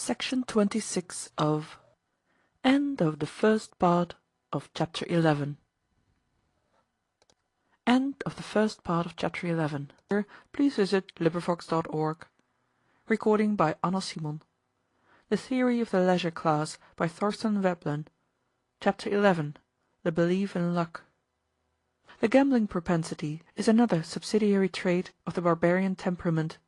Section 26 of End of the first part of Chapter 11. End of the first part of Chapter 11. Please visit LibriVox.org. Recording by Anna Simon. The Theory of the Leisure Class by Thorstein Veblen. Chapter 11. The Belief in Luck. The gambling propensity is another subsidiary trait of the barbarian temperament.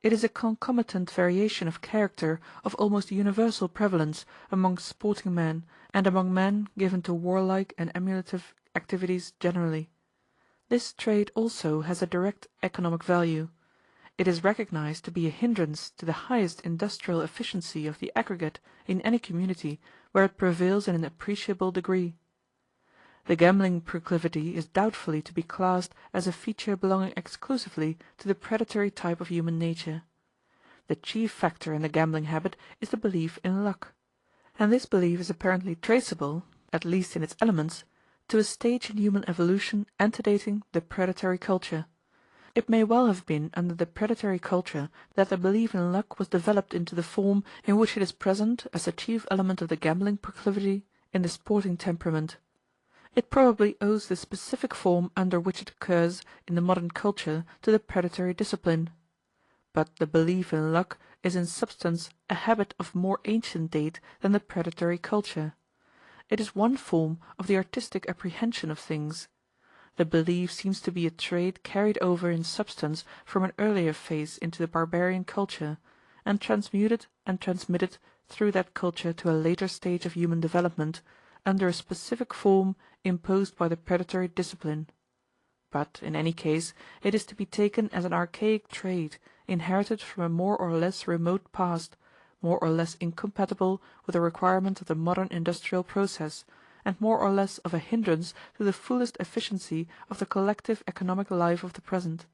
It is a concomitant variation of character of almost universal prevalence among sporting men and among men given to warlike and emulative activities generally. This trait also has a direct economic value. It is recognized to be a hindrance to the highest industrial efficiency of the aggregate in any community where it prevails in an appreciable degree. The gambling proclivity is doubtfully to be classed as a feature belonging exclusively to the predatory type of human nature. The chief factor in the gambling habit is the belief in luck, and this belief is apparently traceable, at least in its elements, to a stage in human evolution antedating the predatory culture. It may well have been under the predatory culture that the belief in luck was developed into the form in which it is present as the chief element of the gambling proclivity in the sporting temperament. It probably owes the specific form under which it occurs in the modern culture to the predatory discipline. But the belief in luck is in substance a habit of more ancient date than the predatory culture. It is one form of the artistic apprehension of things. The belief seems to be a trait carried over in substance from an earlier phase into the barbarian culture, and transmuted and transmitted through that culture to a later stage of human development, under a specific form imposed by the predatory discipline. But in any case it is to be taken as an archaic trait, inherited from a more or less remote past, more or less incompatible with the requirements of the modern industrial process, and more or less of a hindrance to the fullest efficiency of the collective economic life of the present.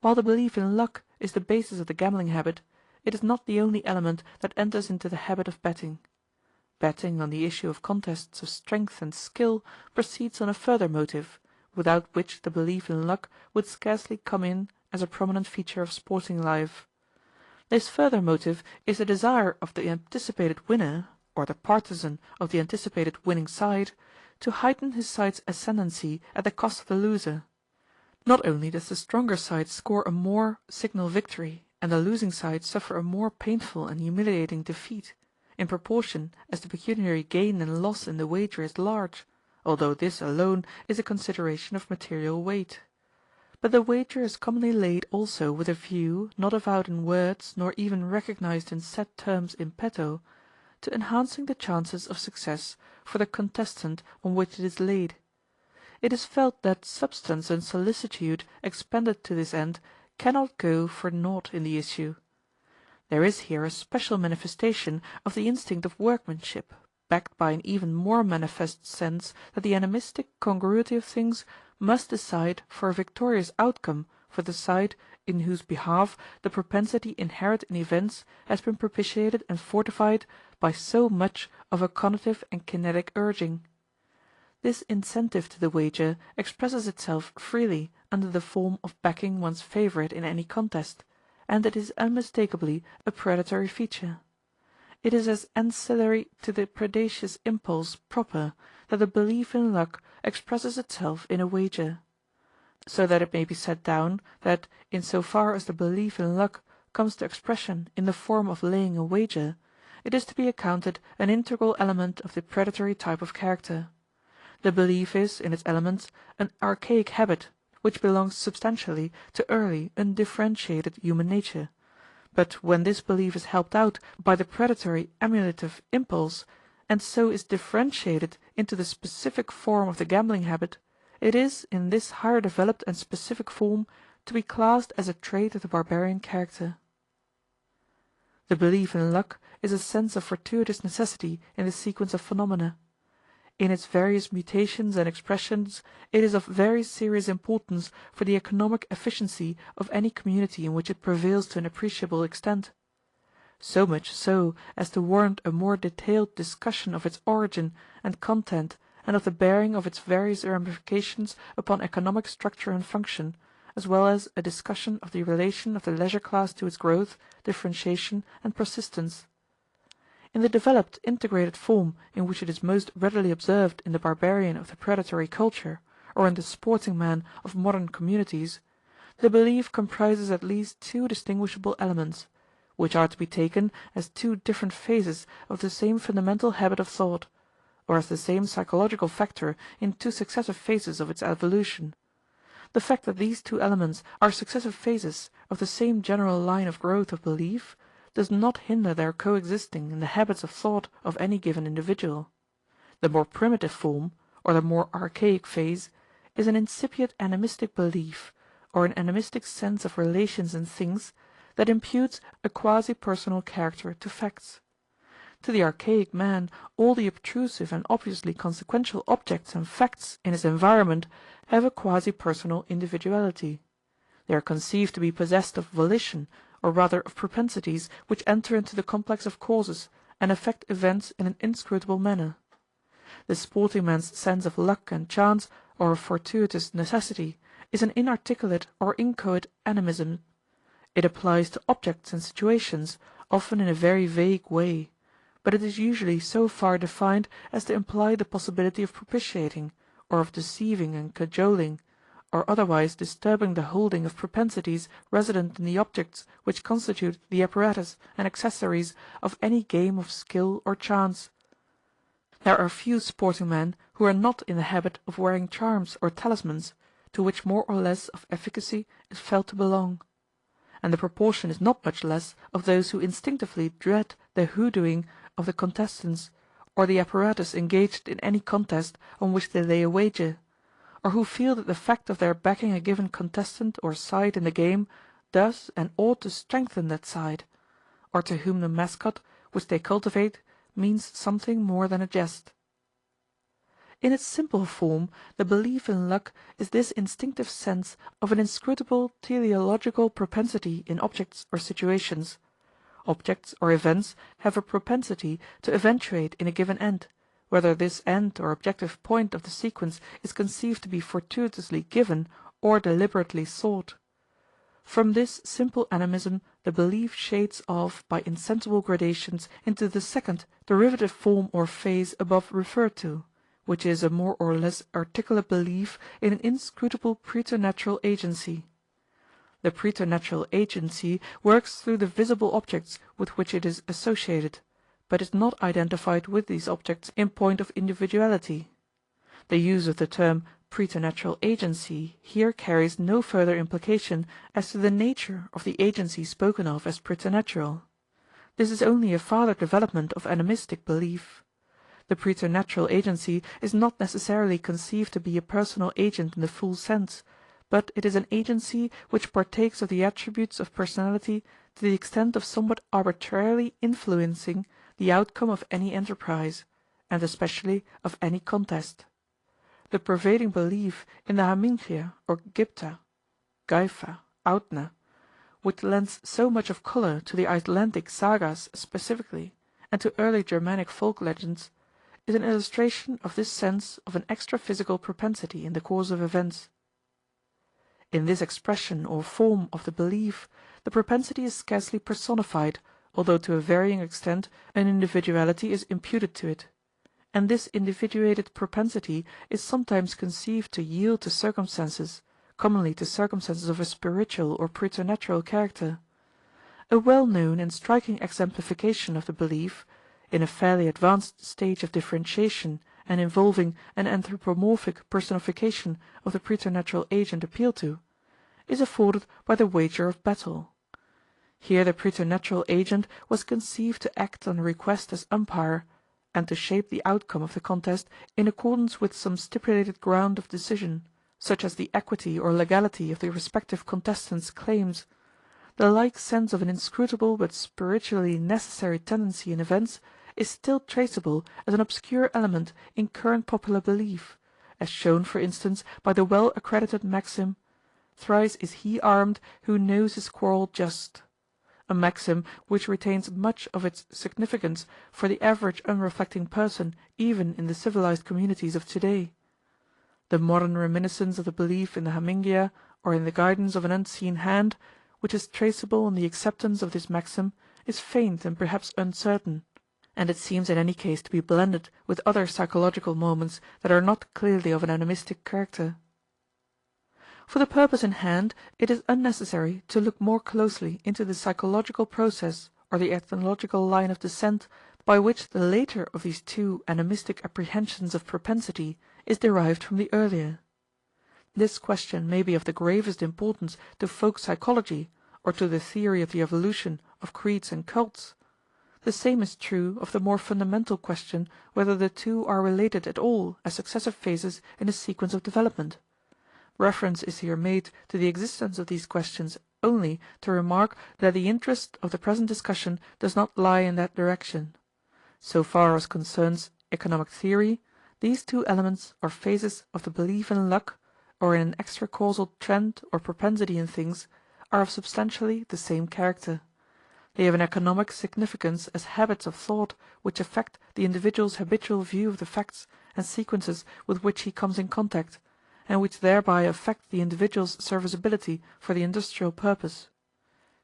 While the belief in luck is the basis of the gambling habit, it is not the only element that enters into the habit of betting. Betting on the issue of contests of strength and skill proceeds on a further motive, without which the belief in luck would scarcely come in as a prominent feature of sporting life. This further motive is the desire of the anticipated winner, or the partisan of the anticipated winning side, to heighten his side's ascendancy at the cost of the loser. Not only does the stronger side score a more signal victory, and the losing side suffer a more painful and humiliating defeat, in proportion as the pecuniary gain and loss in the wager is large, although this alone is a consideration of material weight. But the wager is commonly laid also with a view, not avowed in words nor even recognized in set terms in petto, to enhancing the chances of success for the contestant on which it is laid. It is felt that substance and solicitude expended to this end cannot go for naught in the issue. There is here a special manifestation of the instinct of workmanship, backed by an even more manifest sense that the animistic congruity of things must decide for a victorious outcome for the side in whose behalf the propensity inherent in events has been propitiated and fortified by so much of a conative and kinetic urging. This incentive to the wager expresses itself freely under the form of backing one's favorite in any contest, and it is unmistakably a predatory feature. It is as ancillary to the predaceous impulse proper that the belief in luck expresses itself in a wager. So that it may be set down that, in so far as the belief in luck comes to expression in the form of laying a wager, it is to be accounted an integral element of the predatory type of character. The belief is, in its elements, an archaic habit, which belongs substantially to early undifferentiated human nature. But when this belief is helped out by the predatory emulative impulse, and so is differentiated into the specific form of the gambling habit, it is, in this higher developed and specific form, to be classed as a trait of the barbarian character. The belief in luck is a sense of fortuitous necessity in the sequence of phenomena. In its various mutations and expressions it is of very serious importance for the economic efficiency of any community in which it prevails to an appreciable extent. So much so as to warrant a more detailed discussion of its origin and content and of the bearing of its various ramifications upon economic structure and function, as well as a discussion of the relation of the leisure class to its growth, differentiation, and persistence. In the developed integrated form in which it is most readily observed in the barbarian of the predatory culture, or in the sporting man of modern communities, the belief comprises at least two distinguishable elements, which are to be taken as two different phases of the same fundamental habit of thought, or as the same psychological factor in two successive phases of its evolution. The fact that these two elements are successive phases of the same general line of growth of belief does not hinder their coexisting in the habits of thought of any given individual. The more primitive form, or the more archaic phase, is an incipient animistic belief, or an animistic sense of relations and things, that imputes a quasi-personal character to facts. To the archaic man all the obtrusive and obviously consequential objects and facts in his environment have a quasi-personal individuality. They are conceived to be possessed of volition, or rather of propensities which enter into the complex of causes and affect events in an inscrutable manner. The sporting man's sense of luck and chance, or of fortuitous necessity, is an inarticulate or inchoate animism. It applies to objects and situations, often in a very vague way, but it is usually so far defined as to imply the possibility of propitiating, or of deceiving and cajoling, or otherwise disturbing the holding of propensities resident in the objects which constitute the apparatus and accessories of any game of skill or chance. There are few sporting men who are not in the habit of wearing charms or talismans, to which more or less of efficacy is felt to belong. And the proportion is not much less of those who instinctively dread the hoodooing of the contestants, or the apparatus engaged in any contest on which they lay a wager, or who feel that the fact of their backing a given contestant or side in the game does and ought to strengthen that side, or to whom the mascot, which they cultivate, means something more than a jest. In its simple form, the belief in luck is this instinctive sense of an inscrutable teleological propensity in objects or situations. Objects or events have a propensity to eventuate in a given end, whether this end or objective point of the sequence is conceived to be fortuitously given or deliberately sought. From this simple animism the belief shades off by insensible gradations into the second derivative form or phase above referred to, which is a more or less articulate belief in an inscrutable preternatural agency. The preternatural agency works through the visible objects with which it is associated, but is not identified with these objects in point of individuality. The use of the term preternatural agency here carries no further implication as to the nature of the agency spoken of as preternatural. This is only a farther development of animistic belief. The preternatural agency is not necessarily conceived to be a personal agent in the full sense, but it is an agency which partakes of the attributes of personality to the extent of somewhat arbitrarily influencing the outcome of any enterprise, and especially of any contest. The pervading belief in the Hamingia or Gipta, Gaifa, Autna, which lends so much of colour to the Icelandic sagas specifically, and to early Germanic folk legends, is an illustration of this sense of an extra-physical propensity in the course of events. In this expression or form of the belief, the propensity is scarcely personified, although to a varying extent an individuality is imputed to it. And this individuated propensity is sometimes conceived to yield to circumstances, commonly to circumstances of a spiritual or preternatural character. A well-known and striking exemplification of the belief, in a fairly advanced stage of differentiation and involving an anthropomorphic personification of the preternatural agent appealed to, is afforded by the wager of battle. Here the preternatural agent was conceived to act on request as umpire, and to shape the outcome of the contest in accordance with some stipulated ground of decision, such as the equity or legality of the respective contestants' claims. The like sense of an inscrutable but spiritually necessary tendency in events is still traceable as an obscure element in current popular belief, as shown for instance by the well-accredited maxim, "Thrice is he armed who knows his quarrel just," a maxim which retains much of its significance for the average unreflecting person even in the civilized communities of today. The modern reminiscence of the belief in the Hamingia or in the guidance of an unseen hand, which is traceable in the acceptance of this maxim, is faint and perhaps uncertain, and it seems in any case to be blended with other psychological moments that are not clearly of an animistic character. For the purpose in hand it is unnecessary to look more closely into the psychological process or the ethnological line of descent by which the later of these two animistic apprehensions of propensity is derived from the earlier. This question may be of the gravest importance to folk psychology or to the theory of the evolution of creeds and cults. The same is true of the more fundamental question whether the two are related at all as successive phases in a sequence of development. Reference is here made to the existence of these questions only to remark that the interest of the present discussion does not lie in that direction. So far as concerns economic theory, these two elements or phases of the belief in luck, or in an extra-causal trend or propensity in things, are of substantially the same character. They have an economic significance as habits of thought which affect the individual's habitual view of the facts and sequences with which he comes in contact, and which thereby affect the individual's serviceability for the industrial purpose.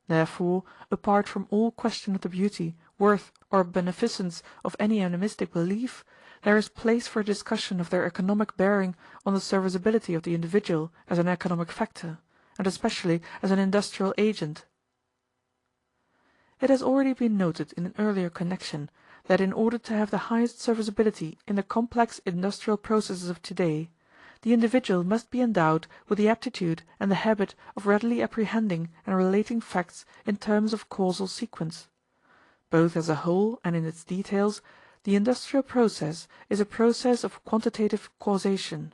Therefore, apart from all question of the beauty, worth, or beneficence of any animistic belief, there is place for a discussion of their economic bearing on the serviceability of the individual as an economic factor, and especially as an industrial agent. It has already been noted in an earlier connection that in order to have the highest serviceability in the complex industrial processes of today, the individual must be endowed with the aptitude and the habit of readily apprehending and relating facts in terms of causal sequence. Both as a whole and in its details, the industrial process is a process of quantitative causation.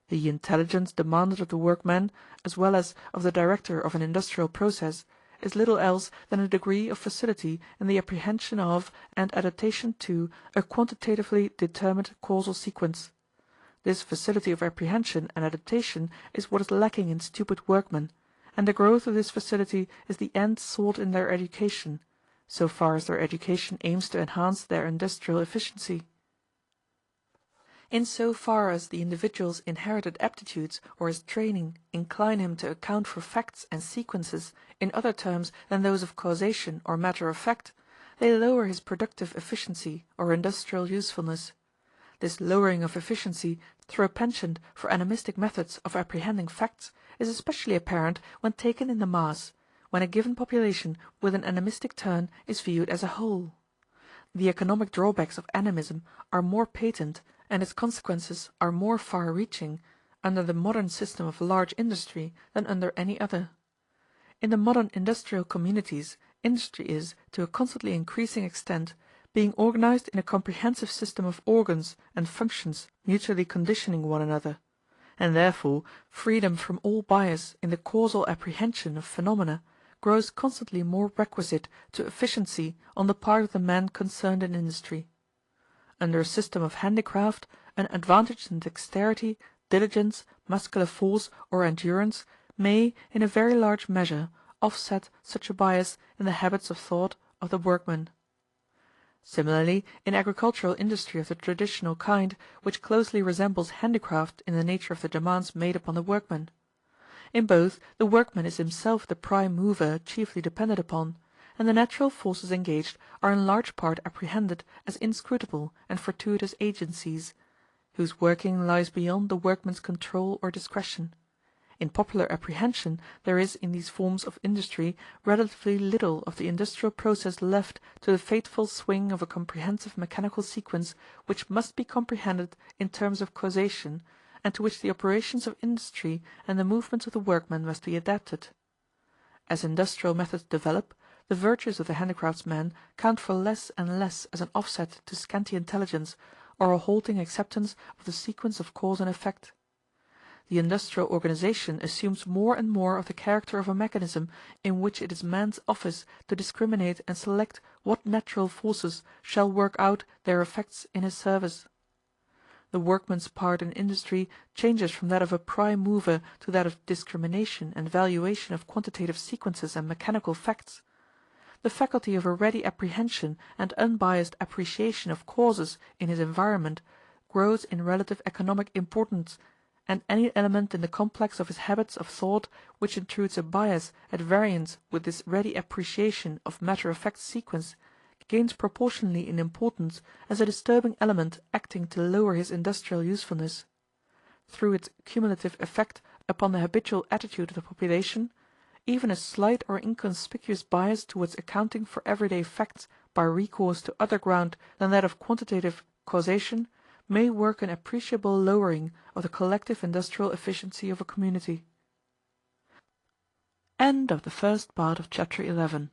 The intelligence demanded of the workman, as well as of the director of an industrial process, is little else than a degree of facility in the apprehension of and adaptation to a quantitatively determined causal sequence. This facility of apprehension and adaptation is what is lacking in stupid workmen, and the growth of this facility is the end sought in their education, so far as their education aims to enhance their industrial efficiency. In so far as the individual's inherited aptitudes or his training incline him to account for facts and sequences in other terms than those of causation or matter of fact, they lower his productive efficiency or industrial usefulness. This lowering of efficiency through a penchant for animistic methods of apprehending facts is especially apparent when taken in the mass, when a given population with an animistic turn is viewed as a whole. The economic drawbacks of animism are more patent and its consequences are more far-reaching under the modern system of large industry than under any other. In the modern industrial communities, industry is, to a constantly increasing extent, being organized in a comprehensive system of organs and functions mutually conditioning one another, and therefore freedom from all bias in the causal apprehension of phenomena grows constantly more requisite to efficiency on the part of the men concerned in industry. Under a system of handicraft, an advantage in dexterity, diligence, muscular force, or endurance may, in a very large measure, offset such a bias in the habits of thought of the workman. Similarly, in agricultural industry of the traditional kind, which closely resembles handicraft in the nature of the demands made upon the workman. In both, the workman is himself the prime mover chiefly depended upon, and the natural forces engaged are in large part apprehended as inscrutable and fortuitous agencies, whose working lies beyond the workman's control or discretion. In popular apprehension there is in these forms of industry relatively little of the industrial process left to the fateful swing of a comprehensive mechanical sequence which must be comprehended in terms of causation, and to which the operations of industry and the movements of the workman must be adapted. As industrial methods develop, the virtues of the handicraftsman count for less and less as an offset to scanty intelligence or a halting acceptance of the sequence of cause and effect. The industrial organization assumes more and more of the character of a mechanism in which it is man's office to discriminate and select what natural forces shall work out their effects in his service. The workman's part in industry changes from that of a prime mover to that of discrimination and valuation of quantitative sequences and mechanical facts. The faculty of a ready apprehension and unbiased appreciation of causes in his environment grows in relative economic importance, and any element in the complex of his habits of thought which intrudes a bias at variance with this ready appreciation of matter-of-fact sequence gains proportionally in importance as a disturbing element acting to lower his industrial usefulness. Through its cumulative effect upon the habitual attitude of the population, even a slight or inconspicuous bias towards accounting for everyday facts by recourse to other ground than that of quantitative causation may work an appreciable lowering of the collective industrial efficiency of a community. End of the first part of Chapter 11.